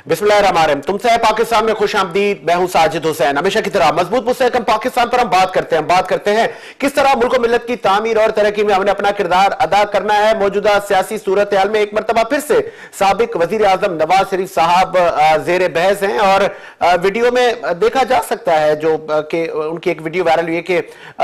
बिस्मिल्लाहिर्रहमानिर्रहीम। तुमसे है पाकिस्तान में खुश आमदीद। मैं हूं साजिद हुसैन। हमेशा की तरह मजबूत मुस्तहकम पाकिस्तान पर हम बात करते हैं किस तरह मुल्क मिल्लत की तामीर और तरक्की में हमने अपना किरदार अदा करना है। मौजूदा सियासी सूरत हाल में एक मरतबा फिर से साबिक वजीर आजम नवाज शरीफ साहब जेर बहस हैं और वीडियो में देखा जा सकता है जो कि उनकी एक वीडियो वायरल हुई है कि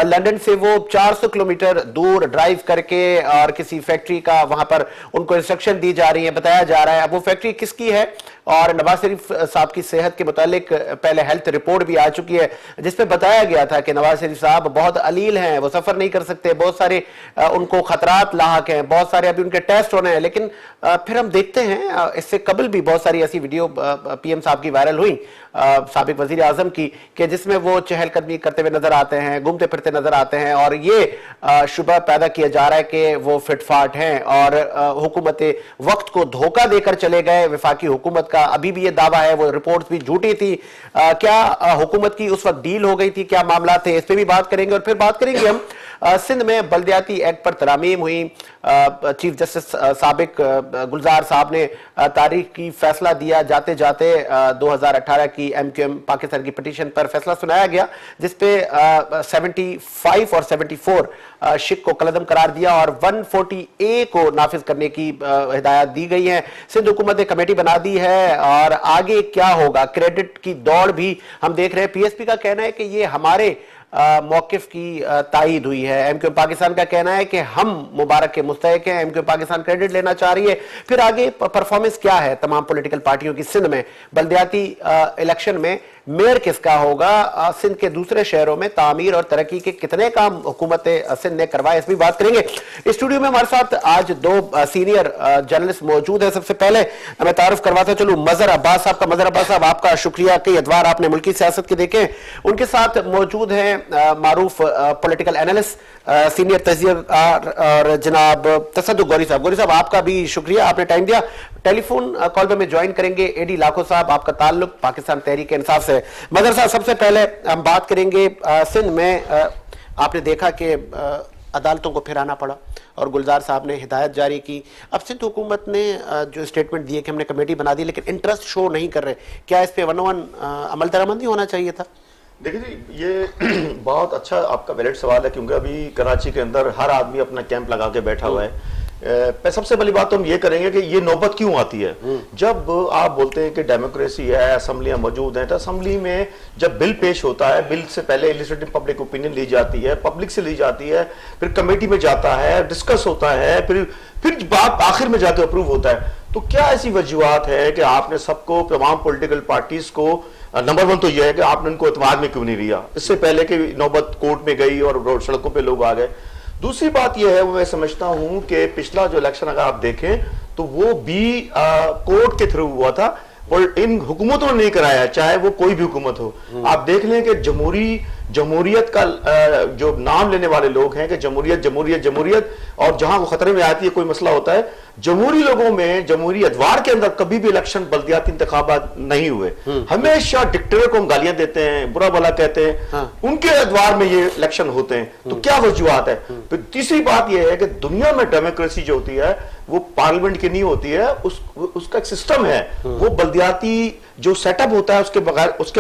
लंदन से वो 400 किलोमीटर दूर ड्राइव करके और किसी फैक्ट्री का वहां पर उनको इंस्ट्रक्शन दी जा रही है, बताया जा रहा है। अब वो फैक्ट्री किसकी है और नवाज शरीफ साहब की सेहत के मुतालिक पहले हेल्थ रिपोर्ट भी आ चुकी है जिसमें बताया गया था कि नवाज शरीफ साहब बहुत अलील हैं, वो सफर नहीं कर सकते, बहुत सारे उनको खतरात लाहक हैं, बहुत सारे अभी उनके टेस्ट होने हैं। लेकिन फिर हम देखते हैं इससे कबल भी बहुत सारी ऐसी वीडियो पीएम साहब की वायरल हुई साबिक वजीर आजम की कि जिसमें वो चहलकदमी करते हुए नजर आते हैं, घूमते फिरते नजर आते हैं और ये शुबह पैदा किया जा रहा है कि वो फिटफाट हैं और हुकूमत वक्त को धोखा देकर चले गए। वफाकी हुकूमत का अभी भी ये दावा है, वो रिपोर्ट्स भी झूठी थी। क्या हुकूमत की उस वक्त डील हो गई थी, क्या मामला थे, इस पर भी बात करेंगे। और फिर बात करेंगे हम सिंध में बल्दियाती एक्ट पर तरामीम हुई। चीफ जस्टिस साबिक गुलजार साहब ने तारीख की फैसला दिया, जाते जाते 2018 की MQM पाकिस्तान की पिटीशन पर फैसला सुनाया गया जिसपे 75 और 74 शिक को कलदम करार दिया और 140A को नाफिज करने की हिदायत दी गई है। सिंध हुकूमत ने कमेटी बना दी है और आगे क्या होगा, क्रेडिट की दौड़ भी हम देख रहे हैं। PSP का कहना है कि ये हमारे मौकिफ की तायीद हुई है। MQM पाकिस्तान का कहना है कि हम मुबारक के मुस्तहिक हैं, MQM पाकिस्तान क्रेडिट लेना चाह रही है। फिर आगे परफॉर्मेंस क्या है तमाम पॉलिटिकल पार्टियों की सिंध में, बल्दियाती इलेक्शन में मेयर किसका होगा, सिंध के दूसरे शहरों में तामीर और तरक्की के कितने काम हुकूमत सिंध ने करवाए, इस भी बात करेंगे। स्टूडियो में हमारे साथ आज दो सीनियर जर्नलिस्ट मौजूद है। सबसे पहले मैं तारुफ करवाता चलूं मजहर अब्बास साहब का। मजहर अब्बास साहब, आपका शुक्रिया, कई अदवार आपने मुल्की सियासत के देखे। उनके साथ मौजूद हैं मारूफ पॉलिटिकल एनालिस्ट सीनियर तजियेकार और जनाब तसद्दुक गौरी साहब। गौरी साहब, आपका भी शुक्रिया, आपने टाइम दिया। टेलीफोन कॉल पे में ज्वाइन करेंगे एडी लाखो साहब, आपका ताल्लुक पाकिस्तान तहरीक इंसाफ से। मगर साहब, सबसे पहले हम बात करेंगे सिंध में आपने देखा कि अदालतों को फिर आना पड़ा और गुलजार साहब ने हिदायत जारी की। अब सिंध हुकूमत ने जो स्टेटमेंट दिए कि हमने कमेटी बना दी लेकिन इंटरेस्ट शो नहीं कर रहे, क्या इस पे 1-on-1 अमल दरामंदी होना चाहिए था? देखिए जी, ये बहुत अच्छा आपका वैलिड सवाल है क्योंकि अभी कराची के अंदर हर आदमी अपना कैंप लगा के बैठा हुआ है। सबसे पहली बात तो हम ये करेंगे कि ये नौबत क्यों आती है। जब आप बोलते हैं कि डेमोक्रेसी है, असेंबलियां मौजूद हैं, तो असेंबली में जब बिल पेश होता है, बिल से पहले इलिजिस्लेटिव पब्लिक ओपिनियन ली जाती है, पब्लिक से ली जाती है, फिर कमेटी में जाता है, डिस्कस होता है, फिर बात आखिर में जाकर अप्रूव होता है। तो क्या ऐसी वजूहत है कि आपने सबको, तमाम पॉलिटिकल पार्टीज को, नंबर 1 तो यह है कि आपने उनको एतमाद में क्यों नहीं लिया इससे पहले कि नौबत कोर्ट में गई और सड़कों पे लोग आ गए। दूसरी बात यह है, वो मैं समझता हूं कि पिछला जो इलेक्शन अगर आप देखें तो वो भी कोर्ट के थ्रू हुआ था और इन हुकूमतों ने नहीं कराया, चाहे वो कोई भी हुकूमत हो। आप देख लें कि जमहूरियत का जो नाम लेने वाले लोग हैं कि जमहूरियत जमहूरियत जमहूरियत, और जहां वो खतरे में आती है, कोई मसला होता है, जमहूरी लोगों में जमहूरी अदवार के अंदर कभी भी इलेक्शन बल्दियाती इंतखाबात नहीं हुए। हमेशा डिक्टेटर को हम गालियां देते हैं, बुरा भला कहते हैं, हाँ। उनके अदवार में ये इलेक्शन होते हैं। तो क्या वजूहत है? फिर तीसरी बात यह है कि दुनिया में डेमोक्रेसी जो होती है वो पार्लियामेंट की नहीं होती है, उसका एक सिस्टम है। वो बल्दियाती जो सेटअप होता है उसके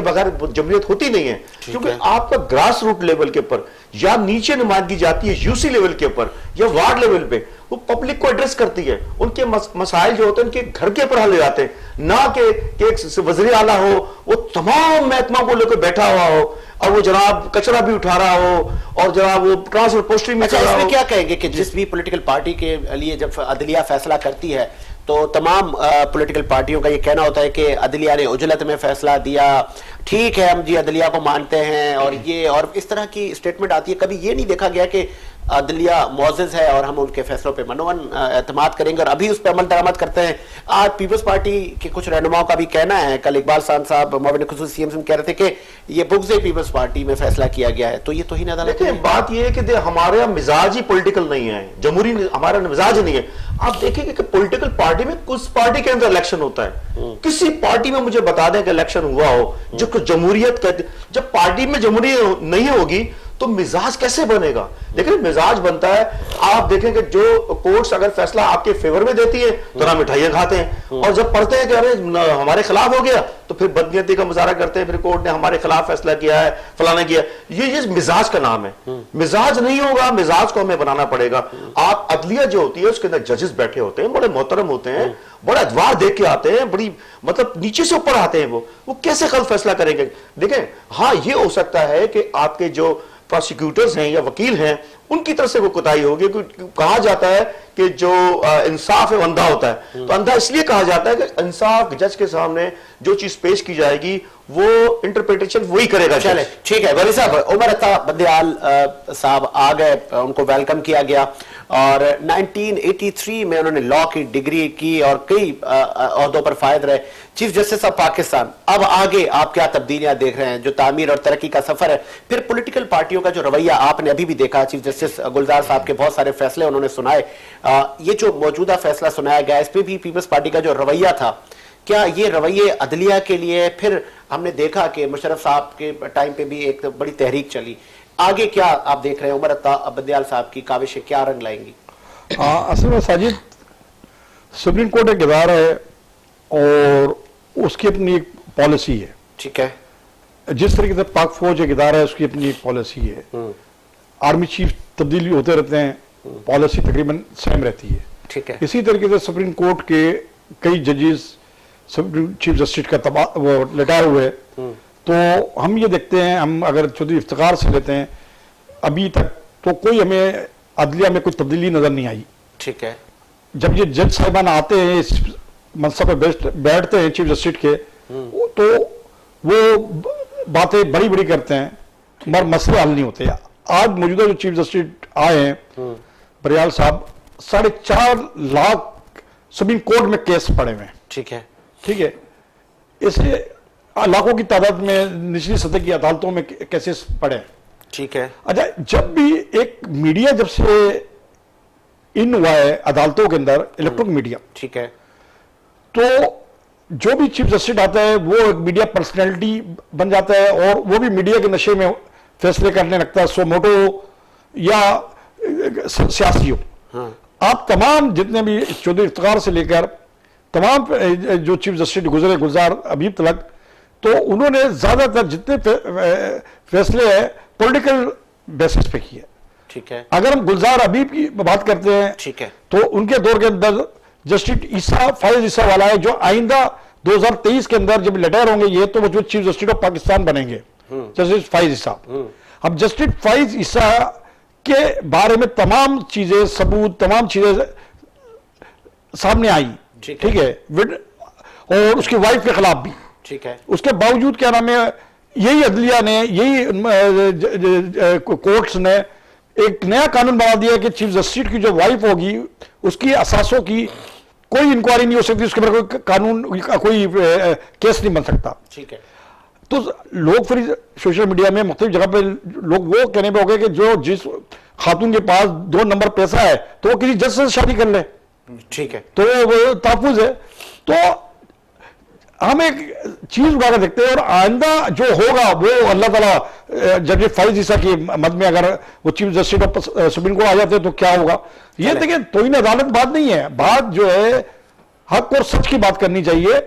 बगैर जमहूरियत होती नहीं है, क्योंकि आपका ग्रास रूट लेवल के ऊपर या नीचे नुमाइंदगी जाती है यूसी लेवल के ऊपर या वार्ड लेवल पे, वो पब्लिक को एड्रेस करती है। उनके मसाइल जो होते हैं उनके घर के ऊपर हल हो जाते हैं, ना कि एक वज़ीर आला हो वो तमाम महकमा को लेकर बैठा हुआ हो और वो जनाब कचरा भी उठा रहा हो और जनाब वो ट्रांसफर पोस्टिंग में चल रहा हो। क्या कहेंगे कि जिस भी पॉलिटिकल पार्टी के लिए जब अदलिया फैसला करती है तो तमाम पॉलिटिकल पार्टियों का ये कहना होता है कि अदलिया ने उजलत में फैसला दिया, ठीक है हम जी अदलिया को मानते हैं, और इस तरह की स्टेटमेंट आती है। कभी ये नहीं देखा गया कि अदलिया मुअज़्ज़ज़ है और हम उनके फैसलों पे मनोवन एतमाद करेंगे और अभी उस पर अमल दरामद करते हैं। आज पीपल्स पार्टी के कुछ रहनुमाओं का भी कहना है, कल इकबाल खान साहब मुआविन खुसूसी सीएम कह रहे थे कि ये बुग़्ज़ पीपल्स पार्टी में फैसला किया गया है, तो ये तो ही ना अदालत है। बात ये है कि हमारा मिजाज ही पॉलिटिकल नहीं है, जमहूरी हमारा मिजाज नहीं है। आप देखेंगे कि पॉलिटिकल पार्टी में कुछ पार्टी के अंदर इलेक्शन होता है, किसी पार्टी में मुझे बता दें कि इलेक्शन हुआ हो जो जमहूरियत कहते, जब पार्टी में जमहूरियत नहीं होगी तो मिजाज कैसे बनेगा? देखिए मिजाज बनता है, आप देखें कि जो कोर्ट्स अगर फैसला आपके फेवर में देती है तो ना मिठाइयां खाते हैं, और जब पढ़ते हैं कि अरे हमारे खिलाफ हो गया तो फिर बदनीयती का मुजाहरा करते हैं, फिर कोर्ट ने हमारे खिलाफ फैसला किया है, फलाना किया। ये मिजाज का नाम है। मिजाज नहीं होगा, मिजाज को हमें बनाना पड़ेगा। आप अदलिया जो होती है उसके अंदर जजेस बैठे होते हैं, बड़े मोहतरम होते हैं, बड़ा अदवार देख के आते हैं, बड़ी मतलब नीचे से ऊपर आते हैं। वो कैसे कल फैसला करेंगे? देखें, हाँ ये हो सकता है कि आपके जो प्रोसिक्यूटर्स हैं या वकील हैं उनकी तरफ से वो कोताही होगी। कहा जाता है कि जो इंसाफ है वो अंधा होता है, तो अंधा इसलिए कहा जाता है कि इंसाफ जज के सामने जो चीज पेश की जाएगी वो इंटरप्रिटेशन वही करेगा। चले ठीक है वली साहब, उमर अता बंदियाल साहब आ गए, उनको वेलकम किया गया और 1983 में उन्होंने लॉ की डिग्री की और कई ओहदों पर फायद रहे, चीफ जस्टिस ऑफ पाकिस्तान। अब आगे आप क्या तब्दीलियां देख रहे हैं? जो तामीर और तरक्की का सफर है, फिर पॉलिटिकल पार्टियों का जो रवैया आपने अभी भी देखा, चीफ जस्टिस गुलजार साहब के बहुत सारे फैसले उन्होंने सुनाए, ये जो मौजूदा फैसला सुनाया गया इस पे भी पीपल्स पार्टी का जो रवैया था, क्या ये रवैये अदलिया के लिए? फिर हमने देखा कि मुशर्रफ साहब के टाइम पे भी एक बड़ी तहरीक चली, आगे क्या आप देख रहे हैं? उमर अता बंदियाल साहब की काविशें क्या रंग लाएंगी? असल में साजिद, सुप्रीम कोर्ट एक इदारा है और उसकी अपनी एक पॉलिसी है। ठीक है। जिस तरीके से पाक फौज एक इदारा है उसकी अपनी एक पॉलिसी है। आर्मी चीफ तब्दीली होते रहते हैं, पॉलिसी तकरीबन सेम रहती है। ठीक है। इसी तरीके से सुप्रीम कोर्ट के कई जजेस सुप्रीम चीफ जस्टिस का वो लिटाए हुए, तो हम ये देखते हैं, हम अगर चौधरी इफ्तिखार से लेते हैं, अभी तक तो कोई हमें अदलिया में कोई तब्दीली नजर नहीं आई। ठीक है। जब ये जज साहिबान आते हैं, इस मनसब पे बैठते हैं चीफ जस्टिस के, तो वो बातें बड़ी बड़ी करते हैं मगर मसले हल नहीं होते। आज मौजूदा जो चीफ जस्टिस आए हैं बरियाल साहब, 4.5 लाख सुप्रीम कोर्ट में केस पड़े हुए हैं। ठीक है। ठीक है, इसलिए लाखों की तादाद में निचली सतह की अदालतों में केसेस पड़े हैं। ठीक है। अच्छा, जब भी एक मीडिया जब से इन हुआ है अदालतों के अंदर, इलेक्ट्रॉनिक मीडिया, ठीक है, तो जो भी चीफ जस्टिस आता है वो एक मीडिया पर्सनैलिटी बन जाता है और वो भी मीडिया के नशे में फैसले करने लगता है, सो मोटो या सियासी हो। हाँ। आप तमाम जितने भी चौधरी इफ्तिखार से लेकर तमाम जो चीफ जस्टिस गुजरे, गुलजार अबीब तलक, तो उन्होंने ज्यादातर जितने फैसले हैं पॉलिटिकल बेसिस पे किए। ठीक है। अगर हम गुलजार अबीब की बात करते हैं, ठीक है, तो उनके दौर के अंदर जस्टिस फायज ईसा वाला है जो आइंदा 2023 के अंदर जब रिटायर होंगे ये, तो वो जो चीफ जस्टिस ऑफ पाकिस्तान बनेंगे, जस्टिस फायज ईसा। अब जस्टिस फायज ईसा के बारे में तमाम चीजें, सबूत, तमाम चीजें सामने आई। ठीक है, और उसकी वाइफ के खिलाफ भी। ठीक है। उसके बावजूद क्या नाम है, यही अदलिया ने, यही कोर्ट्स ने एक नया कानून बना दिया कि चीफ जस्टिस की जो वाइफ होगी उसकी असासों की कोई इंक्वायरी नहीं हो सकती, उसके ऊपर कोई कानून, कोई केस नहीं बन सकता। ठीक है। तो लोग फिर सोशल मीडिया में मुख्तलिफ जगह पे लोग वो कहने पे हो गए कि जो जिस खातून के पास 2 नंबर पैसा है तो वो किसी जज से शादी कर ले। ठीक है। तो वो तहफुज है। तो हम एक चीज उठा कर देखते हैं और आइंदा जो होगा वो अल्लाह ताला, जज फायज ईसा की मद में अगर वो Chief Justice of Supreme Court आ जाते हैं तो क्या होगा। ये देखिए, तोहिन अदालत बात नहीं है, बात जो है हक और सच की बात करनी चाहिए।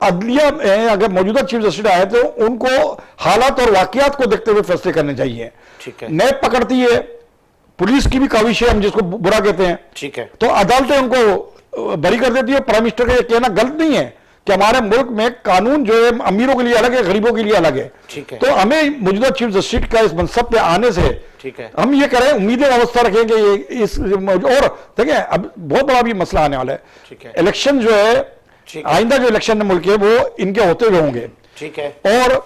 अदलिया में अगर मौजूदा चीफ जस्टिस आए तो उनको हालात और वाकयात को देखते हुए फैसले करने चाहिए। ठीक है। नैब पकड़ती है, पुलिस की भी काविश है, हम जिसको बुरा कहते हैं, ठीक है, तो अदालतें उनको बरी कर देती है। प्राइम मिनिस्टर का ये कहना गलत नहीं है कि हमारे मुल्क में कानून जो है अमीरों के लिए अलग है, गरीबों के लिए अलग है। ठीक है। तो हमें मौजूदा चीफ जस्टिस का इस मनसब पे आने से, ठीक है, हम ये करें, उम्मीदें अवस्था रखें कि ये इस, और देखिए अब बहुत बड़ा भी मसला आने वाला है। ठीक है। इलेक्शन जो है, आइंदा जो इलेक्शन मुल्क है वो इनके होते हुए होंगे। ठीक है। और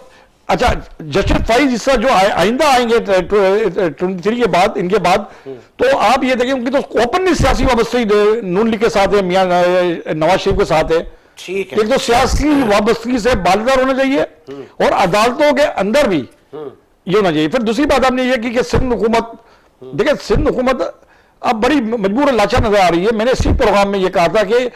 अच्छा, जस्टिस फायज ईसा जो आइंदा आएंगे 23 के बाद, इनके बाद, तो आप ये देखें उनकी तो ओपनली सियासी वाबस्तगी नून लीग के साथ है, मियां नवाज शरीफ के साथ है। ठीक है। एक तो सियासी वाबस्तगी से बालदार होना चाहिए और अदालतों के अंदर भी ये होना चाहिए। फिर दूसरी बात आपने ये की कि सिंध हुकूमत, देखिए सिंध हुकूमत अब बड़ी मजबूर लाचार नजर आ रही है। मैंने इसी प्रोग्राम में ये कहा था कि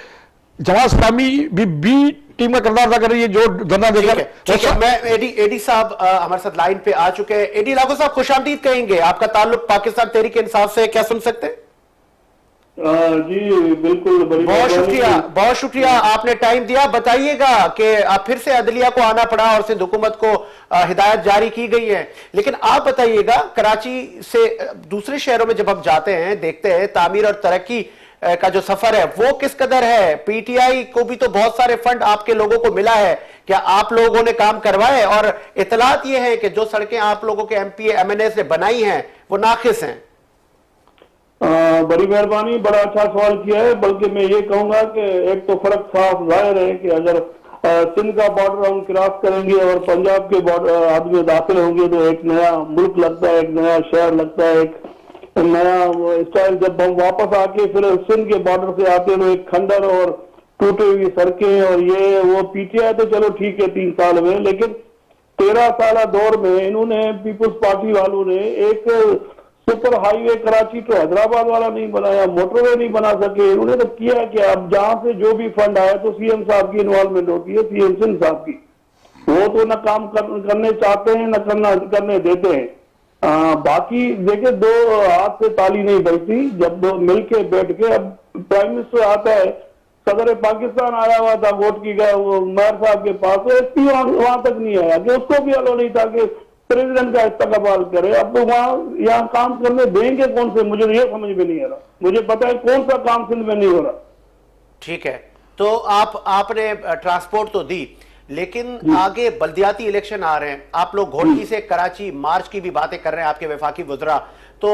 जमात इस्लामी भी बी टीम का किरदार अदा कर रही है, जो धरना देकर। ठीक है, मैं एडी साहब हमारे साथ लाइन पे आ चुके हैं। एडी लागू साहब, खुशामदीद कहेंगे, आपका ताल्लुक पाकिस्तान तहरीक इंसाफ से, क्या सुन सकते हैं? जी बिल्कुल, बड़ी बहुत शुक्रिया आपने टाइम दिया। बताइएगा कि अब फिर से अदलिया को आना पड़ा और सिंध हुकूमत को हिदायत जारी की गई है, लेकिन आप बताइएगा कराची से दूसरे शहरों में जब हम जाते हैं, देखते हैं तामीर और तरक्की का जो सफर है वो किस कदर है। पीटीआई को भी तो बहुत सारे फंड आपके लोगों को मिला है, क्या आप लोगों ने काम करवाए? और इतलात ये है कि जो सड़कें आप लोगों के एमपी एमएनए ने बनाई हैं वो नाकिस हैं। बड़ी मेहरबानी, बड़ा अच्छा सवाल किया है। बल्कि मैं ये कहूंगा कि एक तो फर्क साफ जाहिर है कि अगर सिंध का बॉर्डर हम क्रॉस करेंगे और पंजाब के बॉर्डर आदमी दाखिल होंगे तो एक नया मुल्क लगता है, एक नया शहर लगता है, एक नया स्टाइल। जब हम वापस आके फिर सिंध के बॉर्डर से आते हैं तो एक खंडर और टूटी हुई सड़कें और ये वो। पीटीआई तो चलो ठीक है 3 साल में, लेकिन 13 साल दौर में इन्होंने, पीपुल्स पार्टी वालों ने एक सुपर हाईवे कराची तो हैदराबाद वाला नहीं बनाया, मोटरवे नहीं बना सके। इन्होंने तो किया कि अब जहां से जो भी फंड आया तो सीएम साहब की इन्वॉल्वमेंट होती है, सीएम सिंध साहब की। वो तो न काम करने चाहते हैं न करने देते हैं। बाकी देखिए, 2 हाथ से ताली नहीं बजती। जब मिलके बैठ के, अब प्राइम मिनिस्टर आता है, सदर पाकिस्तान आया हुआ था वोट की गया वो मेयर साहब के पास, तो एसपी वहां तक नहीं आया कि उसको भी अलो नहीं था कि प्रेसिडेंट का इस्तेमाल करे। अब तो वहां यहाँ काम करने देंगे कौन से, मुझे ये समझ में नहीं आ रहा। मुझे पता है कौन सा काम सिंध में नहीं हो रहा। ठीक है, तो आपने ट्रांसपोर्ट तो दी, लेकिन आगे बल्दियाती इलेक्शन आ रहे हैं। आप लोग घोड़की से कराची मार्च की भी बातें कर रहे हैं, आपके वफाकी वज़रा, तो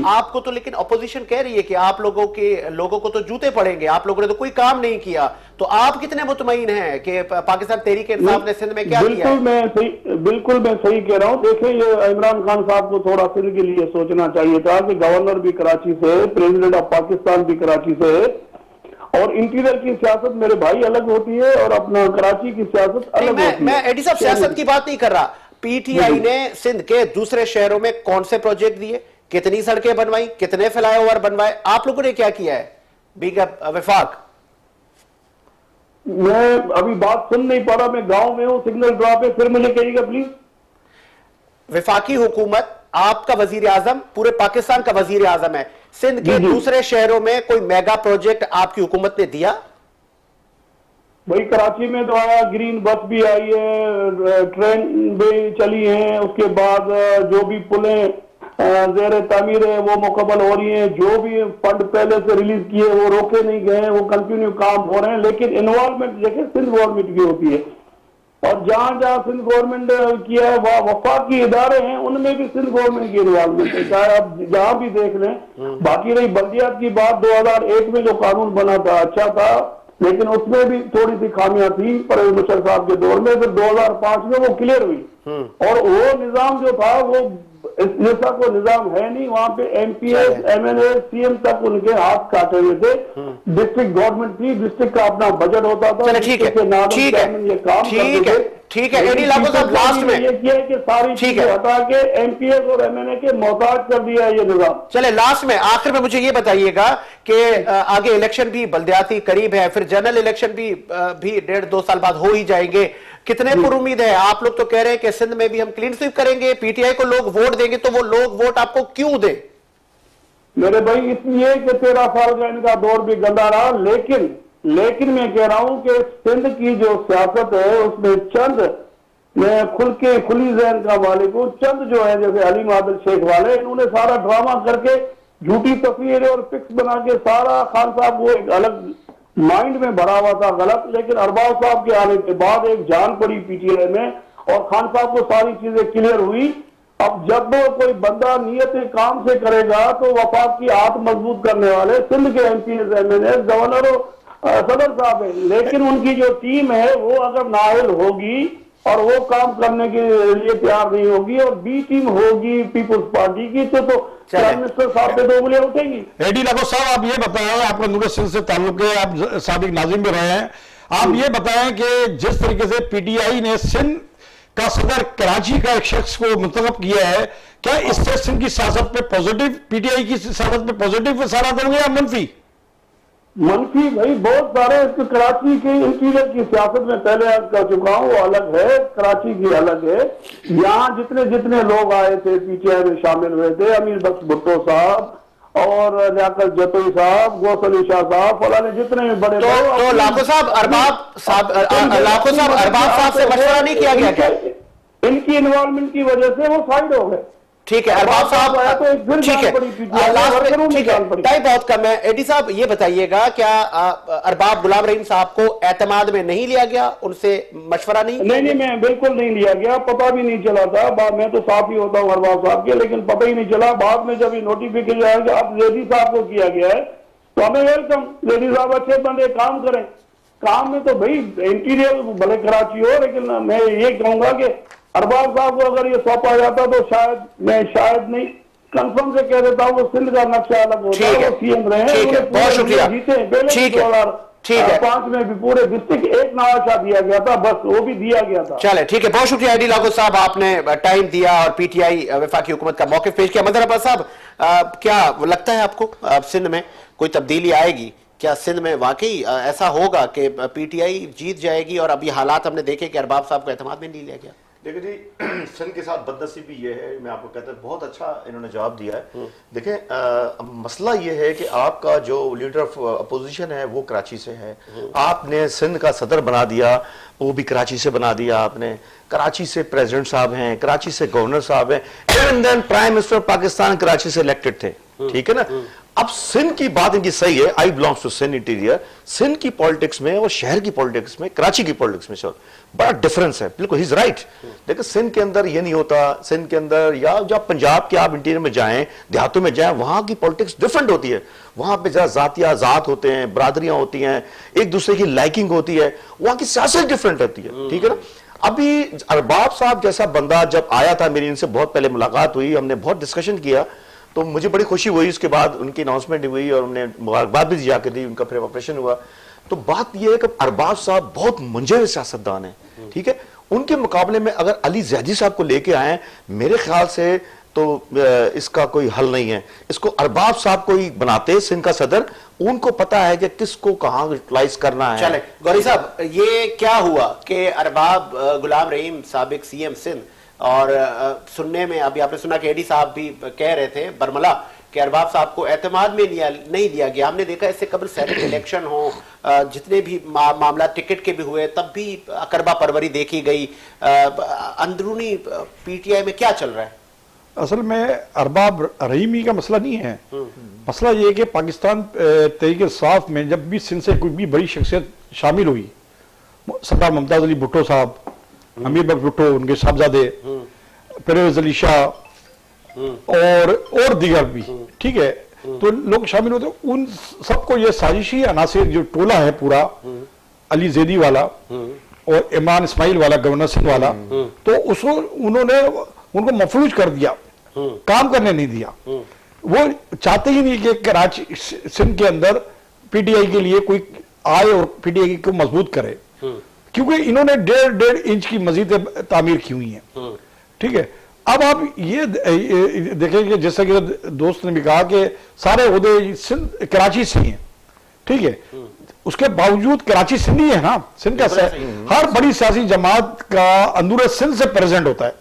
आपको तो, लेकिन अपोजिशन कह रही है कि आप लोगों को तो जूते पड़ेंगे, आप लोगों ने तो कोई काम नहीं किया। तो आप कितने मुतमईन हैं कि पाकिस्तान तहरीक इंसाफ ने सिंध में क्या किया? बिल्कुल मैं सही कह रहा हूँ। देखिए, ये इमरान खान साहब को थोड़ा सिंध के लिए सोचना चाहिए था कि गवर्नर भी कराची से, प्रेसिडेंट ऑफ पाकिस्तान भी कराची से, और इंटीरियर की सियासत मेरे भाई अलग होती है और अपना कराची की सियासत अलग होती है। मैं एडी साहब सियासत की बात नहीं कर रहा। पीटीआई ने सिंध के दूसरे शहरों में कौन से प्रोजेक्ट दिए, कितनी सड़कें बनवाई, कितने फ्लाईओवर बनवाए, आप लोगों ने क्या किया है? विफाक, मैं अभी बात सुन नहीं पा रहा, मैं गांव में हूं, सिग्नल ड्रॉप है, फिर मुझे कहिएगा प्लीज। विफाकी हुकूमत, आपका वजीर आजम पूरे पाकिस्तान का वजीर आजम है, सिंध के दूसरे शहरों में कोई मेगा प्रोजेक्ट आपकी हुकूमत ने दिया? भाई कराची में तो आया, ग्रीन बस भी आई है, ट्रेन भी चली है, उसके बाद जो भी पुलें ज़ेर तामीर है वो मुकम्मल हो रही हैं। जो भी फंड पहले से रिलीज किए वो रोके नहीं गए, वो कंटिन्यू काम हो रहे हैं। लेकिन इन्वॉल्वमेंट देखिए सिंध गवर्नमेंट की होती है, और जहां जहां सिंध गवर्नमेंट किया है वह वफाकी इदारे हैं, उनमें भी सिंध गवर्नमेंट की इन्वॉल्वमेंट है, चाहे आप जहां भी देख लें। बाकी रही बल्दियात की बात, 2001 में जो कानून बना था अच्छा था, लेकिन उसमें भी थोड़ी सी खामियां थी परवेज मुशर्रफ साहब के दौर में। फिर 2005 में वो क्लियर हुई, और वो निजाम जो था वो जैसा कोई निजाम है नहीं। वहां पे एमपीएस, एमएनए, सीएम तक उनके हाथ काटे हुए थे। डिस्ट्रिक्ट गवर्नमेंट थी, डिस्ट्रिक्ट का अपना बजट होता था। ठीक है, एडी लागू साहब, लास्ट में ये किया कि सारी चीजें हटा के एमपीएस और एमएनए के मोहताज कर दिया ये निजाम। चले लास्ट में, आखिर में मुझे ये बताइएगा कि आगे इलेक्शन भी बल्दियाती करीब है, फिर जनरल इलेक्शन भी 1.5-2 साल बाद हो ही जाएंगे। कितने पर उम्मीद है? आप लोग तो कह रहे हैं कि सिंध में भी हम क्लीन स्वीप करेंगे, पीटीआई को लोग वोट देंगे, तो वो लोग वोट आपको क्यों दें? मेरे भाई इसलिए कि 13 साल का इनका दौर भी गंदा रहा, लेकिन मैं कह रहा हूं कि सिंध की जो सियासत है उसमें चंद, मैं खुली जहन का मालिक हूं, चंद जो है जैसे अली आदिल शेख वाले, इन्होंने सारा ड्रामा करके झूठी तस्वीरें और पिक्स बना के सारा, खान साहब वो एक अलग माइंड में भरा हुआ था गलत। लेकिन अरबाज साहब के आने के बाद एक जान पड़ी पीटीआई में, और खान साहब को सारी चीजें क्लियर हुई। अब जब कोई बंदा नियत काम से करेगा तो वफाक की हाथ मजबूत करने वाले सिंध के एमपी, एमएनए, गवर्नर और सदर साहब है। लेकिन उनकी जो टीम है वो अगर नाअहल होगी और वो काम करने के लिए तैयार नहीं होगी, और बी टीम होगी पीपुल्स पार्टी की, तो प्राइम मिनिस्टर साहब पे 2 उंगलियां उठेगी। एडी लागू साहब, आप ये बताएं, आपका नूर सिंध से ताल्लुक है, आप साबिक नाजिम भी रहे हैं, आप ये बताएं कि जिस तरीके से पीटीआई ने सिंध का सदर कराची का एक शख्स को मुंतखब किया है, क्या इससे सिंध की सियासत पे पॉजिटिव, पीटीआई की सियासत पे पॉजिटिव असरात होंगे या मनफी? मनफी भाई बहुत सारे, इसके कराची के इंटीरियर की सियासत में पहले कर चुका हूँ, वो अलग है, कराची की अलग है। यहाँ जितने जितने लोग आए थे पीटीआई में शामिल हुए थे, अमीर बख्श भुट्टो साहब और लियाकत जतोई साहब, गौस अली शाह साहब, फलाने जितने भी बड़े तो लाखों साहब अरबाब साहब से मशवरा नहीं किया गया क्या? इनकी इन्वॉल्वमेंट की वजह से वो साइड हो गए। ठीक है अरबाब साहब, आया तो एक फिर ठीक है, जान पड़ी पीटीआई, लास्ट में, वर्करों में ठीक है, जान पड़ी। टाइम बहुत कम है। एडी साहब ये बताइएगा, क्या अरबाब गुलाम रहीम साहब को एतमाद में नहीं लिया गया, उनसे मशवरा नहीं? नहीं, मैं बिल्कुल नहीं लिया गया, पता भी नहीं चला था। मैं तो साफ ही होता हूँ अरबाब साहब के, लेकिन पता ही नहीं चला। बाद में जब ये नोटिफिकेशन आया कि अब जेडी साहब को किया गया है, तो हमें वेलकम, जेडी साहब अच्छे बंदे, काम करें। काम में तो भाई इंटीरियर भले कराची हो, लेकिन मैं ये कहूंगा कि अरबाब साहब को अगर ये सौंपा जाता तो शायद नहीं, कंफर्म से कह देता हूँ, वो सिंध का नक्शा अलग होता है, वो सीएम रहे, ठीक है, बहुत शुक्रिया, जीते ठीक है, ठीक है, 2005 में भी पूरे डिस्ट्रिक्ट एक नवाशा दिया गया था, बस वो भी दिया गया था। चले ठीक है, बहुत शुक्रिया एडी लाखो साहब, आपने टाइम दिया और पीटीआई वफाकी हुकूमत का मौक़िफ़ पेश किया। मंजर अब्बास साहब, क्या लगता है आपको सिंध में कोई तब्दीली आएगी? क्या सिंध में वाकई ऐसा होगा कि पीटीआई जीत जाएगी? और अभी हालात हमने देखे कि अरबाब साहब को एतमाद में नहीं लिया गया। देखिए जी, सिंध के साथ बदनसीबी ये है, मैं आपको कहता हूँ बहुत अच्छा इन्होंने जवाब दिया है। देखें, मसला ये है कि आपका जो लीडर ऑफ अपोजिशन है वो कराची से है, आपने सिंध का सदर बना दिया, वो भी कराची से बना दिया आपने, कराची से प्रेसिडेंट साहब हैं, कराची से गवर्नर साहब हैं, even then prime minister Pakistan Karachi से इलेक्टेड थे, ठीक है ना। अब सिंध की बात इनकी सही है, I belongs to Sindh interior, Sindh की पॉलिटिक्स में और शहर की पॉलिटिक्स में, कराची की पॉलिटिक्स में सर बड़ा डिफरेंस है। बिल्कुल ही इज राइट। देखिए सिंध के अंदर ये नहीं होता, सिंध के अंदर या जब पंजाब के आप इंटीरियर में जाएं, देहातों में जाएं, वहां की पॉलिटिक्स डिफरेंट होती है। वहां पे जरा जातिया जात होते हैं, बरादरियां होती हैं, एक दूसरे की लाइकिंग होती है, वहां की सियासत डिफरेंट होती है, ठीक है ना। अभी अरबाब साहब जैसा बंदा जब आया था, मेरी इनसे बहुत पहले मुलाकात हुई, हमने बहुत डिस्कशन किया, तो मुझे बड़ी खुशी हुई। उसके बाद उनकी अनाउंसमेंट हुई और हमने मुबारकबाद भी जाकर दी, उनका फिर ऑपरेशन हुआ। तो बात यह है कि अरबाब साहब बहुत मुंजे सियासतदान है, ठीक है। उनके मुकाबले में अगर अली जैदी साहब को लेके आए, मेरे ख्याल से तो इसका कोई हल नहीं है। इसको अरबाब साहब को ही बनाते सिंध का सदर, उनको पता है कि किसको कहां यूटिलाइज करना है। चले गौरी साहब, ये क्या हुआ कि अरबाब गुलाम रहीम साबिक सीएम सिंध, और सुनने में अभी आपने सुना कि एडी साहब भी कह रहे थे बरमला कि अरबाब साहब को एतमाद में नहीं लिया गया। हमने देखा इससे कबल सेनेट इलेक्शन हो, जितने भी मामला टिकट के भी हुए, तब भी अकरबा परवरी देखी गई। अंदरूनी पीटीआई में क्या चल रहा है? असल में अरबाब रहीमी का मसला नहीं है, मसला ये है कि पाकिस्तान तहरीक इंसाफ में जब भी सिंध से कोई भी बड़ी शख्सियत शामिल हुई, सरदार मुमताज अली भुट्टो साहब, अमीर बख्श भुट्टो, उनके साहबजादे, परवेज अली शाह और दीगर भी, ठीक है, तो लोग शामिल होते, उन सबको ये साजिशी अनासिर जो टोला है पूरा, अली जैदी वाला और इमरान इस्माइल वाला, गवर्नर सिंध वाला, तो उसको उन्होंने उनको मफलूज कर दिया, काम करने नहीं दिया। वो चाहते ही नहीं कि कराची सिंध के अंदर पीटीआई के लिए कोई आए और पीटीआई को मजबूत करे, क्योंकि इन्होंने 1.5 इंच की मस्जिद तामीर की हुई है, ठीक है। अब आप ये देखेंगे, जैसा कि दोस्त ने भी कहा कि सारे ओहदे सिंध कराची से हैं, ठीक है, उसके बावजूद कराची सिंध ही है ना, सिंध का हर बड़ी सियासी जमात का अंदर सिंध से प्रेजेंट होता है,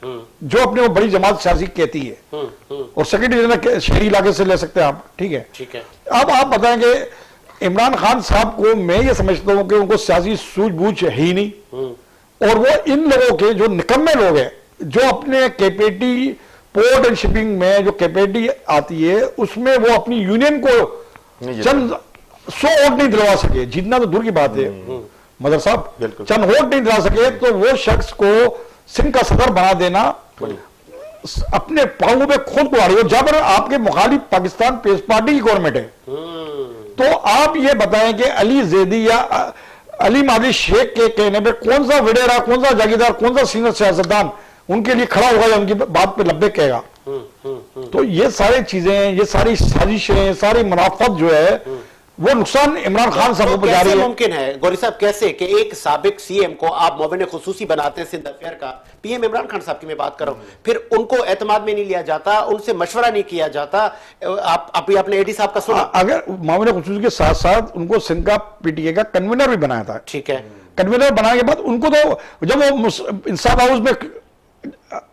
जो अपने वो बड़ी जमात सियासी कहती है, और सेक्रेटरी शहरी इलाके से ले सकते हैं आप, ठीक है, ठीक है। अब आप बताएंगे इमरान खान साहब को मैं ये समझता हूं कि उनको सियासी सूझबूझ है ही नहीं, और वो इन लोगों के जो निकम्मे लोग हैं, जो अपने कैपेसिटी पोर्ट एंड शिपिंग में जो कैपेसिटी आती है उसमें वो अपनी यूनियन को चंद 100 वोट नहीं दिलवा सके, जीतना तो दूर की बात है मदर साहब, चंद वोट नहीं दिला सके, तो वो शख्स को सिंध का सदर बना देना अपने पांवों पे खुद को आ रही है, जब आपके मुखालिफ पाकिस्तान पीस पार्टी की गवर्नमेंट है। तो आप ये बताएं कि अली जैदी या अली मादी शेख के कहने पे कौन सा वडेरा, कौन सा जागीरदार, कौन सा सीनियर सियासतदान उनके लिए खड़ा होगा या उनकी बात पे लब्बे कहेगा? तो ये सारी चीजें, ये सारी साजिशें, सारी मुनाफत जो है वो नुकसान इमरान खान साहब को जा कैसे रही है। मुमकिन है गौरी साहब, कैसे कि एक साबिक सीएम को आप मोमिन खुसूसी बनाते हैं सिंध अफेयर का, पीएम इमरान खान साहब की मैं बात कर रहा हूं, फिर उनको एतमाद में नहीं लिया जाता, उनसे मशवरा नहीं किया जाता। आप अभी आपने एडी साहब का सुना, अगर मोमिन खुसूसी के साथ साथ उनको सिंध का पीटीए का कन्वीनर भी बनाया था। ठीक है, कन्वीनर बनाने के बाद उनको तो जब वो इंसाफ हाउस में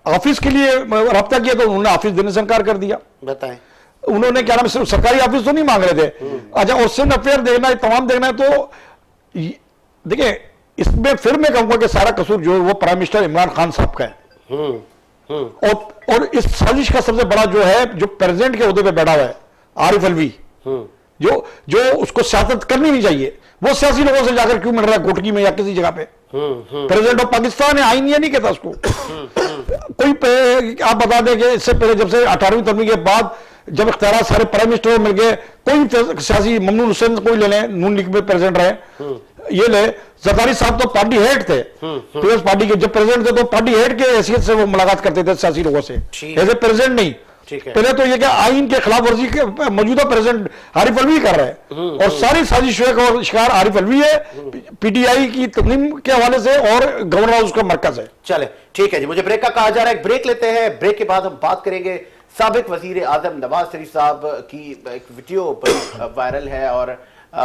ऑफिस के लिए रब्ता किया तो उन्होंने ऑफिस देने से इनकार कर दिया। बताएं। उन्होंने क्या नाम, सिर्फ सरकारी ऑफिस तो नहीं मांग रहे थे। अच्छा, और सिंध अफेयर देखना है, तमाम देखना है, तो देखिए इसमें फिर मैं कहूंगा कि सारा कसूर जो है वो प्राइम मिनिस्टर इमरान खान साहब का है। और इस साजिश का सबसे बड़ा जो है, जो प्रेसिडेंट के ओहदे पे बैठा हुआ है आरिफ अलवी, जो उसको सियासत करनी नहीं चाहिए, वो सियासी लोगों से जाकर क्यों मिल रहा है कोटकी में या किसी जगह पे। प्रेसिडेंट ऑफ पाकिस्तान है, आईन ये नहीं कहता उसको। कोई आप बता दें कि इससे पहले जब से 18वीं तरमीम के बाद जब इख्तियार सारे प्राइम मिनिस्टर मिल गए, कोई सियासी ममनून हुसैन कोई ले लें, नून लीग में प्रेसिडेंट रहे, ये ले जरदारी साहब तो पार्टी हेड थे, पीपल्स पार्टी के जब प्रेसिडेंट थे तो पार्टी हेड के हैसियत से वो मुलाकात करते थे सियासी लोगों से, एज ए प्रेसिडेंट नहीं। पहले तो ये क्या आइन के खिलाफ वर्जी के मौजूदा प्रेसिडेंट आरिफ अलवी कर रहे हैं, और सारी साजिशों का शिकार आरिफ अलवी है, पीटीआई की तंजीम के हवाले से और गवर्नर हाउस का मरकज है। चले ठीक है जी, मुझे ब्रेक का कहा जा रहा है, एक ब्रेक लेते हैं। ब्रेक के बाद हम बात करेंगे साबिक वजीर आजम नवाज शरीफ साहब की एक वीडियो वायरल है और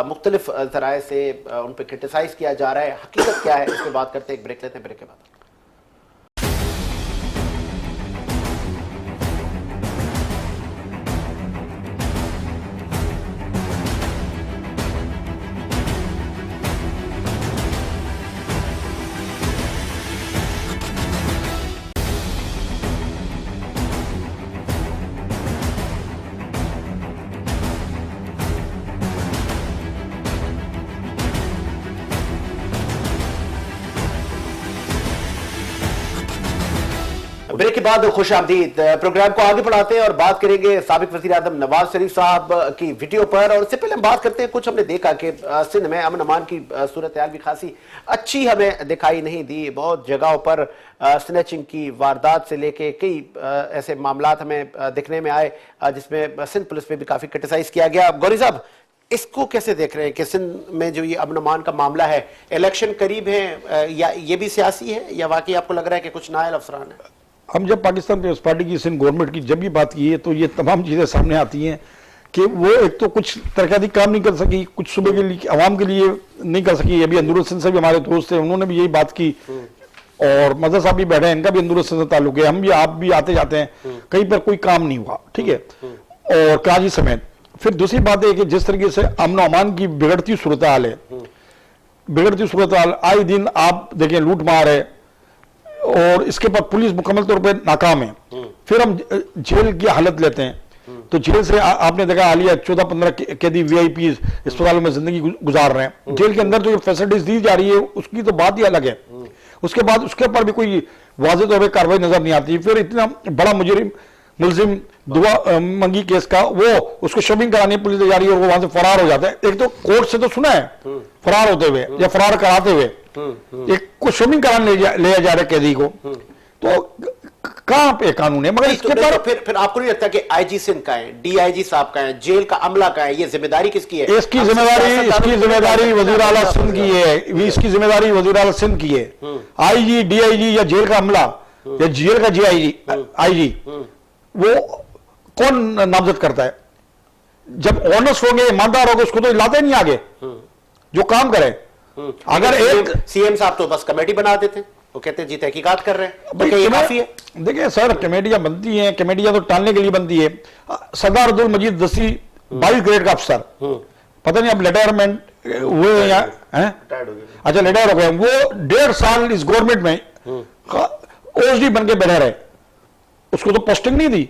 मुख्तलिफ जराए से उन पर क्रिटिसाइज किया जा रहा है, हकीकत क्या है, इस पर बात करते हैं। एक ब्रेक लेते हैं, ब्रेक के बाद। ब्रेक के बाद खुश आमदीद। प्रोग्राम को आगे बढ़ाते हैं और बात करेंगे साबिक वज़ीर आज़म नवाज शरीफ साहब की वीडियो पर। और इससे पहले हम बात करते हैं, कुछ हमने देखा कि सिंध में अमन अमान की सूरत हाल भी खासी अच्छी हमें दिखाई नहीं दी। बहुत जगहों पर स्नैचिंग की वारदात से लेके कई ऐसे मामलात हमें दिखने में आए जिसमें सिंध पुलिस पे भी काफी क्रिटिसाइज किया गया। गौरी साहब, इसको कैसे देख रहे हैं कि सिंध में जो ये अमन अमान का मामला है, इलेक्शन करीब है, या ये भी सियासी है, या वाकई आपको लग रहा है कि कुछ नायल अफसरान है? हम जब पाकिस्तान पीपल्स पार्टी की सिंध गवर्नमेंट की जब भी बात की है तो ये तमाम चीज़ें सामने आती हैं कि वो एक तो कुछ तरक्याती काम नहीं कर सकी, कुछ सूबे के लिए आवाम के लिए नहीं कर सकी। अभी अंदरुल सिंध से भी हमारे दोस्त थे, उन्होंने भी यही बात की, और मदर साहब भी बैठे हैं, इनका भी अंदरुल सिंध से ताल्लुक है, हम भी आप भी आते जाते हैं, कहीं पर कोई काम नहीं हुआ, ठीक है, और कराची समेत। फिर दूसरी बात है कि जिस तरीके से अमन अमान की बिगड़ती सूरत हाल है, बिगड़ती सूरत हाल, आए दिन आप देखें लूट मार है, और इसके बाद पुलिस मुकम्मल तौर पे नाकाम है। फिर हम जेल की हालत लेते हैं तो जेल से आपने देखा हालिया 14-15 कैदी वीआईपी अस्पतालों में जिंदगी गुजार रहे हैं। जेल के अंदर जो फैसिलिटीज दी जा रही है उसकी तो बात ही अलग है। उसके बाद उसके ऊपर भी कोई वाज़ेह तौर पर कार्रवाई नजर नहीं आती। फिर इतना बड़ा मुलजिम दुआ मंगी केस का, वो उसको शॉपिंग कराने पुलिस ले जा रही है और वो वहां से फरार हो जाता है। एक तो कोर्ट से तो सुना है फरार होते हुए या फरार कराते हुए, एक को शॉपिंग कराने ले जा रहे कैदी को, तो कहां पे कानून है? मगर इसके पर फिर आपको नहीं लगता कि आईजी सिंध का है, डीआईजी साहब का है, जेल का अमला का है, ये जिम्मेदारी किसकी है? इसकी जिम्मेदारी वज़ीर आला सिंध की है, इसकी जिम्मेदारी वज़ीर आला सिंध की है। आईजी, डीआईजी या जेल का अमला या जेल का आईजी वो कौन नामजद करता है? जब ऑनेस्ट होंगे, ईमानदार होंगे, उसको तो लाते नहीं आगे जो काम करे। अगर एक सीएम साहब तो बस कमेटी बना देते, वो कहते हैं जी तहकीकात कर रहे हैं, तो ये काफी है? देखिए सर, कमेटियां बनती हैं, कमेटियां तो टालने के लिए बनती है। सरदार अब्दुल मजीद दस्ती 22 ग्रेड का अफसर, पता नहीं अब रिटायरमेंट हुए या अच्छा रिटायर हो गए, वो 1.5 साल इस गवर्नमेंट में ओएसडी बन के बैठे रहे, उसको तो पोस्टिंग नहीं दी।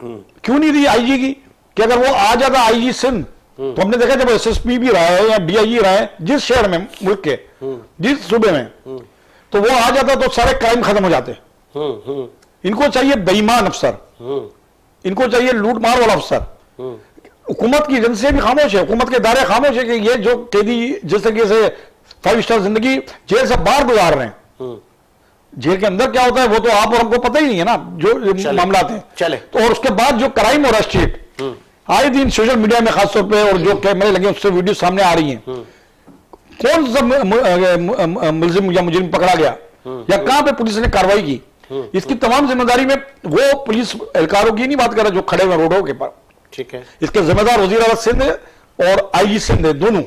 क्यों नहीं दी आईजी की? कि अगर वो आ जाता आईजी सिंध तो हमने देखा जब एसएसपी भी रहा है या डीआईजी रहा है जिस शहर में, मुल्क के जिस सूबे में, तो वो आ जाता तो सारे क्राइम खत्म हो जाते। इनको चाहिए बेईमान अफसर, इनको चाहिए लूट मार वाला अफसर। हुकूमत की एजेंसियां भी खामोश है, हुकूमत के इदारे खामोश है कि ये जो कैदी जिस तरीके से 5 स्टार जिंदगी जेल से बाहर गुजार रहे हैं, जेल के अंदर क्या होता है वो तो आप और हमको पता ही नहीं है ना, जो मामला थे। चले तो और उसके बाद जो क्राइम हो रहा है स्टेट, आए दिन सोशल मीडिया में खासतौर पे और जो कैमरे लगे उससे वीडियो सामने आ रही हैं, कौन सा मुलजिम या मुजरिम पकड़ा गया या कहां पे पुलिस ने कार्रवाई की, इसकी तमाम जिम्मेदारी में वो पुलिस एहलकारों की नहीं बात कर रहा जो खड़े हुए रोडों के पर। ठीक है, इसके जिम्मेदार वजीर आला सिंध और आईजी सिंध है, दोनों,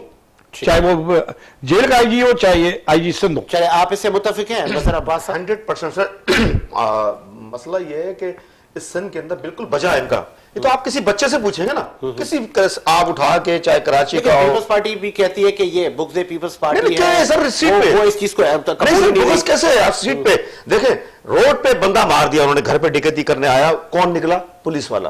चाहे वो जेल का आईजी हो चाहे ये आईजी सिंध हो। चले आप इससे मुत्तफिक हैं नजर अब्बास साहब? 100% सर। मसला ये है कि इस सिंध के अंदर बिल्कुल बजा है इनका। ये तो आप किसी बच्चे से पूछेंगे ना, किसी आप उठा के, चाहे कराची का हो। पीपल्स पार्टी भी कहती है कि ये बुग्ज पीपल्स पार्टी नहीं, क्या है सर सीट पे? वो इस चीज को नहीं सर, बुग्ज कैसे है? आप सीट पे देखें, रोड पे बंदा मार दिया उन्होंने, घर पे डकैती करने आया, कौन निकला? पुलिस वाला।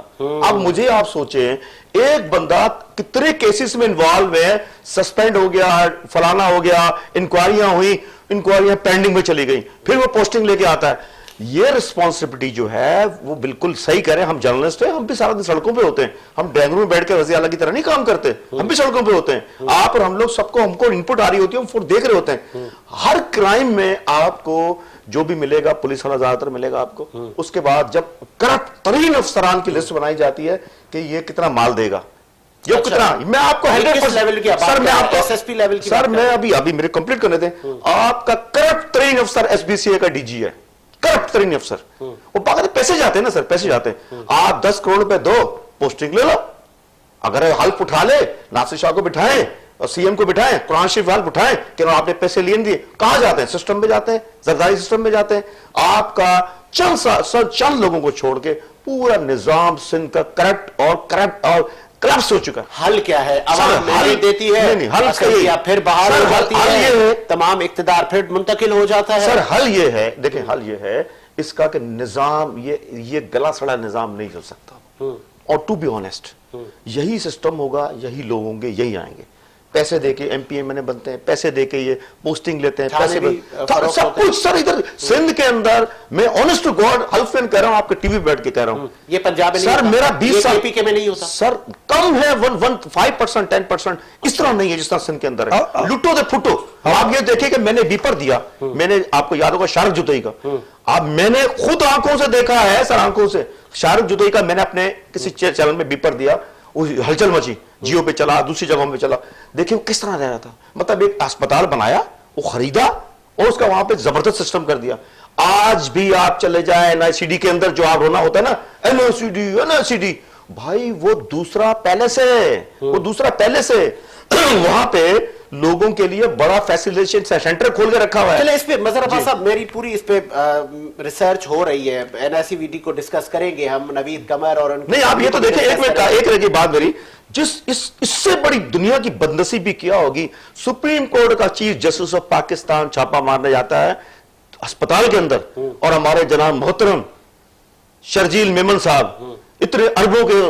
अब मुझे आप सोचें, एक बंदा कितने केसेस में इन्वॉल्व है, सस्पेंड हो गया, फलाना हो गया, इंक्वायरियां हुई, इंक्वायरियां पेंडिंग में चली गई, फिर वो पोस्टिंग लेके आता है। ये रिस्पॉन्सिबिलिटी जो है वो बिल्कुल सही कह रहे हैं। हम जर्नलिस्ट हैं, हम भी सारा दिन सड़कों पे होते हैं, हम ड्राइंग रूम में बैठ के वज़ीर आला की तरह नहीं काम करते, हम भी सड़कों पे होते हैं। आप और हम लोग सबको, हमको इनपुट आ रही होती है, हम फुट देख रहे होते हैं। हर क्राइम में आपको जो भी मिलेगा, पुलिस वाला ज्यादातर मिलेगा आपको। उसके बाद जब करप्ट तरीन अफसरान की लिस्ट बनाई जाती है कि ये कितना माल देगा, ये अच्छा, कितना, मैं आपको 100% लेवल की सर, मैं आपको एसएसपी लेवल की सर, मैं अभी मेरे कंप्लीट करने दें। आपका करप्ट तरीन अफसर एसबीसीए का डीजी है, करप्ट तरीन अफसर। वो पागल, पैसे जाते हैं ना सर, पैसे जाते हैं। आप 10 करोड़ रुपए दो, पोस्टिंग ले लो। अगर हल्फ उठा ले, नासिर शाह को बिठाएं और सीएम को बिठाएं, कुरान शरीफ हल्फ उठाएं कि आपने पैसे लिए दिए, कहां जाते हैं? सिस्टम में जाते हैं, जरदारी सिस्टम में जाते हैं। आपका चंद लोगों को छोड़ के पूरा निजाम सिंध का करप्ट और क्लब्स हो चुका है। हल क्या है? आवाम मैंडेट देती है, नहीं, हल या फिर बाहर सर, हो जाती हल ये है, है, तमाम इख्तिदार फिर मुंतकिल हो जाता है। सर हल ये है, देखिए हल ये है इसका कि निजाम, ये गला सड़ा निजाम नहीं चल सकता। और टू बी ऑनेस्ट, यही सिस्टम होगा, यही लोग होंगे, यही आएंगे। पैसे देके एमपीएमएनए बनते हैं, पैसे देके ये पोस्टिंग लेते हैं, पैसे सब कुछ सर इधर सिंध के अंदर। मैं ऑनेस्ट टू गॉड हल्फन कह रहा हूं, आपके टीवी बैठ के कह रहा हूं, ये पंजाब में सर मेरा 20 साल एपी के में नहीं होता सर, कम है 5%, 10%, इस तरह नहीं है जिस तरह सिंध के अंदर है। लुटो दे फुटो। आप ये देखिए कि मैंने बीपर दिया, मैंने आपको याद होगा शाहरुख जुतई का, अब मैंने खुद आंखों से देखा है सर, आंखों से शाहरुख जुतई का मैंने अपने किसी चैनल में बीपर दिया, हलचल मची, जियो पे चला, दूसरी जगहों पे चला। देखिए वो किस तरह रह रहा था, मतलब एक अस्पताल बनाया, वो खरीदा और उसका वहां पे जबरदस्त सिस्टम कर दिया। आज भी आप चले जाए एनआईसीडी के अंदर, जो आप रोना होता है ना, एनआईसीडी, भाई वो दूसरा पैलेस है, वो दूसरा पैलेस है। वहां पे लोगों के लिए बड़ा फैसिलिटेशन सेंटर खोल के रखा हुआ है। चले इस पे मजहर अब्बास साहब, मेरी पूरी इस पे रिसर्च हो रही है, एनआईसीवीडी को डिस्कस करेंगे हम, नवीद कमर और नहीं, आप ये तो देखिए, एक रह गई बात मेरी, इससे बड़ी दुनिया की बदनसीबी भी किया होगी। सुप्रीम कोर्ट का चीफ जस्टिस ऑफ पाकिस्तान छापा मारने जाता है अस्पताल के अंदर, और हमारे जनाब मोहतरम शर्जील मेमन साहब, इतने अरबों के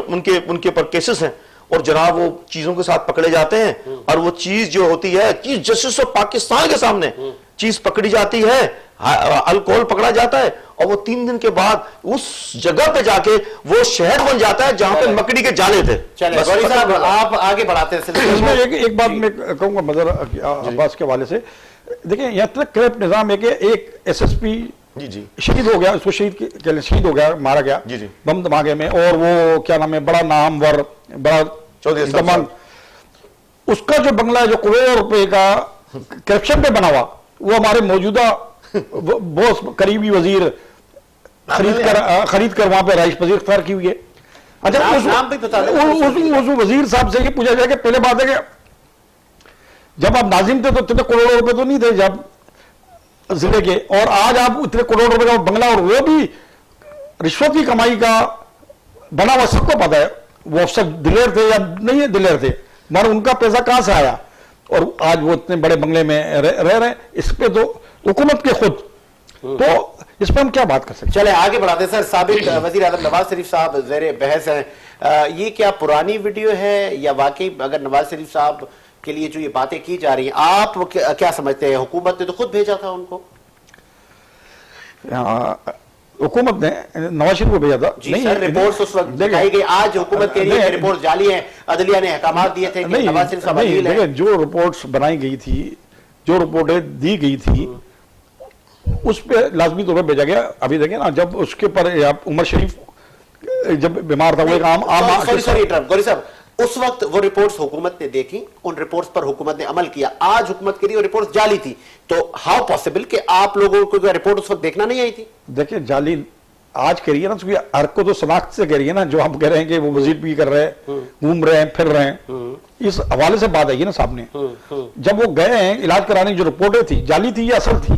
उनके ऊपर केसेस हैं, और जनाब वो चीजों के साथ पकड़े जाते हैं, और वो चीज जो होती है चीफ जस्टिस ऑफ पाकिस्तान के सामने चीज पकड़ी जाती है, अल्कोहल पकड़ा जाता है, और वो 3 दिन के बाद उस जगह पे जाके वो शहर बन जाता है जहां पे मकड़ी के जाले थे। चले गौरी साहब, आप आगे बढ़ाते हैं। इसमें एक बात मैं कहूंगा मजहर अब्बास के हवाले से, देखिए यहाँ तक करप्ट निजाम है कि एक एसएसपी जी शहीद हो गया, उसको शहीद हो गया, मारा गया जी बम धमाके में, और वो क्या नाम है, बड़ा नामवर, बड़ा चौधरी, उसका जो बंगला है जो करोड़ों रुपए का करप्शन पे बना हुआ, वो हमारे मौजूदा बॉस करीबी वजीर खरीद कर वहां पे राइस पजीर इख्तियार की हुई है। अच्छा, उस वजीर साहब से पूछा जाए कि पहले बात है कि जब आप नाजिम थे तो इतने करोड़ों रुपए तो नहीं थे जब जिले के, और आज आप इतने करोड़ रुपए का बंगला, और वो भी रिश्वत की कमाई का बना हुआ, सबको पता है। वो अफसर दिलेर थे या नहीं है दिलेर थे, मगर उनका पैसा कहां से आया, और आज वो इतने बड़े बंगले में रह रहे हैं। इस पे तो हुकूमत के खुद, तो इस पर हम क्या बात कर सकते हैं? चले आगे बढ़ाते हैं सर। साबिक वजीर आजम नवाज शरीफ साहब ज़ेरे बहस हैं, ये क्या पुरानी वीडियो है या वाकई अगर नवाज शरीफ साहब के लिए जो ये बातें की जा रही हैं, आप क्या समझते हैं? हुकूमत ने तो खुद भेजा था उनको, हुकूमत ने नवाज शरीफ को भेजा था। नहीं सर, रिपोर्ट उस वक्त दिखाई गई, आज हुकूमत के लिए रिपोर्ट जाली है, अदलिया ने अहकाम दिए थे कि नवाज शरीफ साहब, जो रिपोर्ट्स बनाई गई थी, जो रिपोर्टें दी गई थी, उस पर लाजमी तौर पर भेजा गया। अभी देखिए ना, जब उसके पर उमर शरीफ जब बीमार था वो एक आम सॉरी गौरी साहब, उस वक्त वो रिपोर्ट्स हुकूमत ने देखी, उन रिपोर्ट्स पर हुकूमत ने अमल किया। आज हुकूमत कह रही है वो रिपोर्ट्स जाली थी, तो हाउ पॉसिबल कि आप लोगों को रिपोर्ट उस वक्त देखना नहीं आई थी? देखिए जाली आज कह रही है ना, क्योंकि अर्क को तो शनाख्त से कह रही है ना, जो हम कह रहे हैं कि वो विजिट भी कर रहे हैं, घूम रहे हैं, फिर रहे हैं, इस हवाले से बात आई है ना सामने। जब वो गए हैं इलाज कराने की जो रिपोर्टें थी जाली थी या असल थी,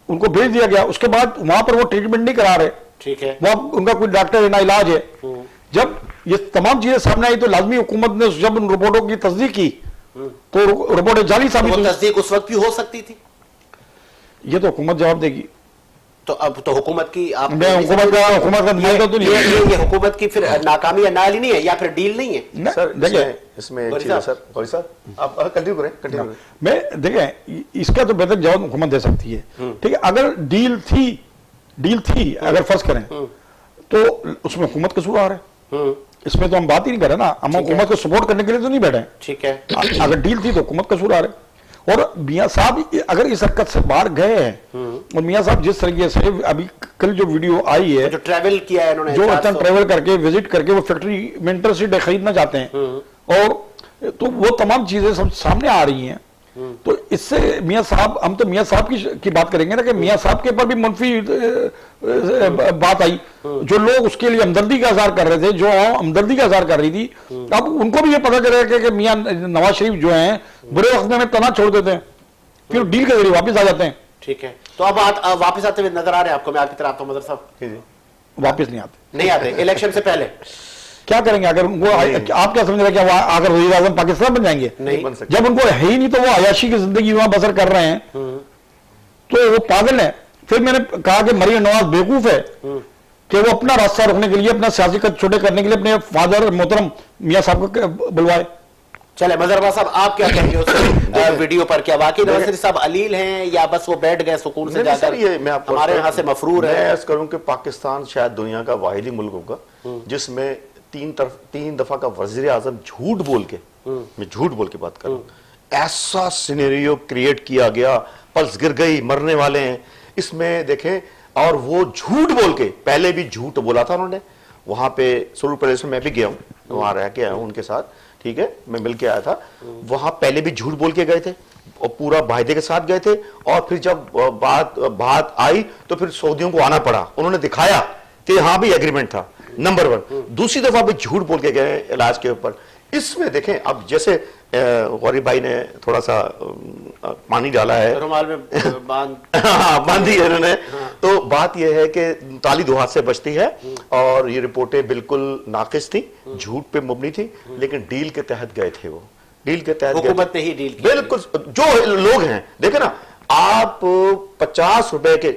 उनको भेज दिया गया, उसके बाद वहां पर वो ट्रीटमेंट नहीं करा रहे, ठीक है, वहां उनका कोई डॉक्टर ना इलाज है। जब ये तमाम चीजें सामने आई तो लाजमी हुकूमत ने जब उन रिपोर्टों की तस्दीक की तो रिपोर्टें जाली साबित हुई। तस्दीक उस वक्त भी हो सकती थी, ये तो हुकूमत जवाब देगी। तो अब तो हुकूमत की आप हुकूमत का नुमाइंदा तो नहीं है। ये हुकूमत की फिर नाकामी या नाअहली नहीं है, या फिर डील नहीं है? सर देखिए इसमें एक चीज है सर, गौरी साहब आप कंटिन्यू करें। मैं देखिए इसका तो बेहतर जवाब हुकूमत दे सकती है, ठीक है। अगर डील थी अगर फर्ज करें तो उसमें हुकूमत कसूरवार है, इसमें तो हम बात ही नहीं कर रहे ना, हम हुकूमत को सपोर्ट करने के लिए तो नहीं बैठे, ठीक है। अगर डील थी तो हुकूमत कसूरवार है। और मियां साहब अगर इस हरकत से बाहर गए हैं, और मियां साहब जिस तरीके से अभी कल जो वीडियो आई है, जो ट्रैवल किया है इन्होंने, जो अचानक ट्रैवल करके विजिट करके वो फैक्ट्री में इंटरसीड खरीदना चाहते हैं, और तो वो तमाम चीजें सब सामने आ रही हैं। तो इससे मियां साहब, हम तो मियां साहब की बात करेंगे ना, कि मियां साहब के ऊपर भी मुनफी बात आई, जो लोग उसके लिए हमदर्दी का इज़हार कर रहे थे, जो हमदर्दी का इज़हार कर रही थी, अब उनको भी ये पता चलेगा कि मियां नवाज शरीफ जो हैं बुरे वक्त में तना छोड़ देते हैं, फिर डील के जरिए वापस आ जाते हैं। ठीक है, तो अब वापस आते हुए नजर आ रहे हैं आपको? मैं आपकी तरफ मदर साहब वापस नहीं आते इलेक्शन से पहले क्या करेंगे? अगर वो आप क्या समझ रहे हैं, क्या अगर वज़ीर आज़म पाकिस्तान बन जाएंगे? नहीं बन सकते। जब उनको है ही नहीं तो वो अयाशी की जिंदगी वहां बसर कर रहे हैं, तो वो पागल है। फिर मैंने कहा कि मरियम नवाज बेवकूफ है कि वो अपना रास्ता रोकने के लिए, अपना सियासी कद छोटे करने के लिए अपने फादर मोहतरम मियां साहब को बुलवाए। चले मजहर साहब, आप क्या कहेंगे उस वीडियो पर? क्या वाकई नवाज शरीफ साहब अलील हैं, या बस वो बैठ गए सुकून से जाकर? ये मैं आपको हमारे यहाँ से मफरूर है। मैं अर्ज करूं कि पाकिस्तान शायद दुनिया का वाहिद ही मुल्क होगा जिसमें तीन दफा का वजीर आजम झूठ बोल के, मैं झूठ बोल के बात कर रहा हूं, ऐसा सिनेरियो क्रिएट किया गया, पल्स गिर गई, मरने वाले हैं इसमें देखें। और वो झूठ बोल के, पहले भी झूठ बोला था उन्होंने, वहां पे सुल्तान प्रदेश में मैं भी गया हूं, वहां रह के आया हूं उनके साथ, ठीक है, मैं मिल के आया था। वहां पहले भी झूठ बोल के गए थे और पूरा वायदे के साथ गए थे, और फिर जब बात आई तो फिर सऊदियों को आना पड़ा, उन्होंने दिखाया कि हाँ भी एग्रीमेंट था, नंबर 1। दूसरी दफा भी झूठ बोल के गए इलाज के ऊपर। इसमें देखें अब जैसे गौरी भाई ने थोड़ा सा पानी डाला है, रुमाल में बांधी है इन्होंने, तो बात यह है कि ताली दो हाथ से बचती है, और ये रिपोर्टें बिल्कुल नाकिस थी, झूठ पे मुबनी थी, लेकिन डील के तहत गए थे। वो डील के तहत हुकूमत ने ही डील की। बिल्कुल, जो लोग हैं देखे ना आप, 50 रुपए के,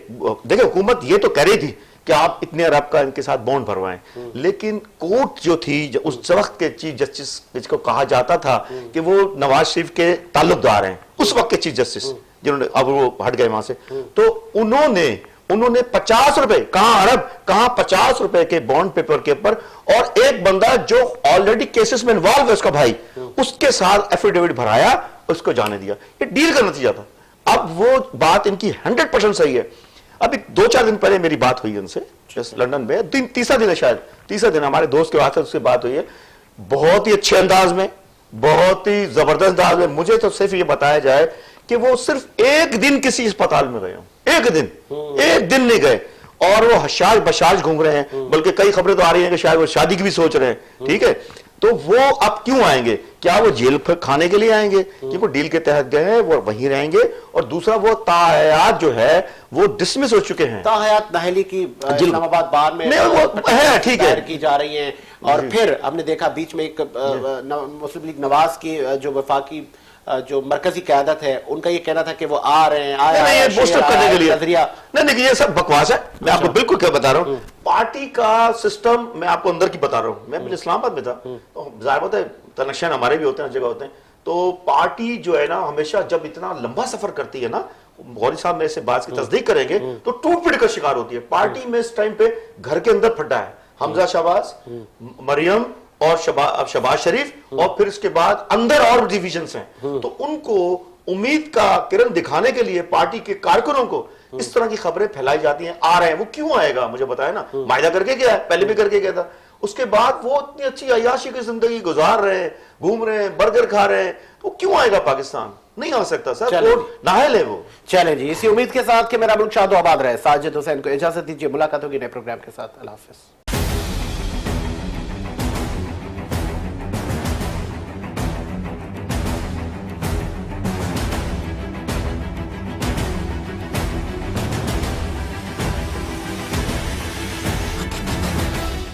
देखिए हुकूमत ये तो कह रही थी कि आप इतने अरब का इनके साथ बॉन्ड भरवाएं, लेकिन कोर्ट जो थी, उस वक्त के चीफ जस्टिस जिसको कहा जाता था कि वो नवाज शरीफ के ताल्लुकदार हैं, उस वक्त के चीफ जस्टिस जिन्होंने, अब वो हट गए वहां से, तो उन्होंने 50 रुपए, कहां अरब कहां 50 रुपए के बॉन्ड पेपर के ऊपर, और एक बंदा जो ऑलरेडी केसेस में इन्वॉल्व है उसका भाई, उसके साथ एफिडेविट भराया, उसको जाने दिया। ये डील का नतीजा था। अब वो बात इनकी 100% सही है। अभी 2-4 दिन पहले मेरी बात हुई उनसे लंदन में, तीसरा दिन है शायद, तीसरा दिन हमारे दोस्त के वास्ते उससे बात हुई है, बहुत ही अच्छे अंदाज में, बहुत ही जबरदस्त अंदाज में। मुझे तो सिर्फ ये बताया जाए कि वो सिर्फ एक दिन किसी अस्पताल में गए हो, एक दिन नहीं गए, और वो हशाज बशाज घूम रहे हैं, बल्कि कई खबरें तो आ रही हैं कि शायद वो शादी की भी सोच रहे हैं, ठीक है। तो वो अब क्यों आएंगे? क्या वो जेल खाने के लिए आएंगे? क्योंकि डील के तहत गए हैं, वो वहीं रहेंगे। और दूसरा, वो ताहयात जो है वो डिसमिस हो चुके हैं। ताहयात नाहली की इस्लामाबाद बार में है, ठीक है, की जा रही हैं। और फिर हमने देखा बीच में एक मुस्लिम लीग नवाज की जो वफाकी जो मरकजी क़यादत है, उनका ये कहना था कि वो आ रहे हैं, करने के लिए नहीं, ये सब बकवास है। मैं आपको बिल्कुल क्या बता रहा हूँ, पार्टी का सिस्टम मैं आपको अंदर की बता रहा हूँ। मैं इस्लामाबाद में था, तो जाहिर होता है कनेक्शन हमारे भी होते हैं, हर जगह होते हैं। तो पार्टी जो है ना, हमेशा जब इतना लंबा सफर करती है ना, गौरी साहब मेरे से बात की तस्दीक करेंगे, तो टूट पीट का शिकार होती है। पार्टी में इस टाइम पे घर के अंदर फटा है हमजा शहबाज, मरियम और शबाज शरीफ और फिर इसके बाद अंदर और डिविजन्स हैं, तो उनको उम्मीद का किरण दिखाने के लिए पार्टी के कारकुनों को इस तरह की खबरें फैलाई जाती हैं, आ रहे हैं। वो क्यों आएगा मुझे बताया ना, मायदा करके गया है, पहले भी करके गया था, उसके बाद वो इतनी अच्छी अय्याशी की जिंदगी गुजार रहे हैं, घूम रहे हैं, बर्गर खा रहे हैं, वो क्यों आएगा पाकिस्तान? नहीं आ सकता सर, वो नाहल है वो। चलें जी, इसी उम्मीद के साथ कि मेरा मुल्क शादो आबाद रहे, साजिद हुसैन को इजाजत दीजिए। मुलाकात होगी नए प्रोग्राम के साथ। अल्लाह हाफिज।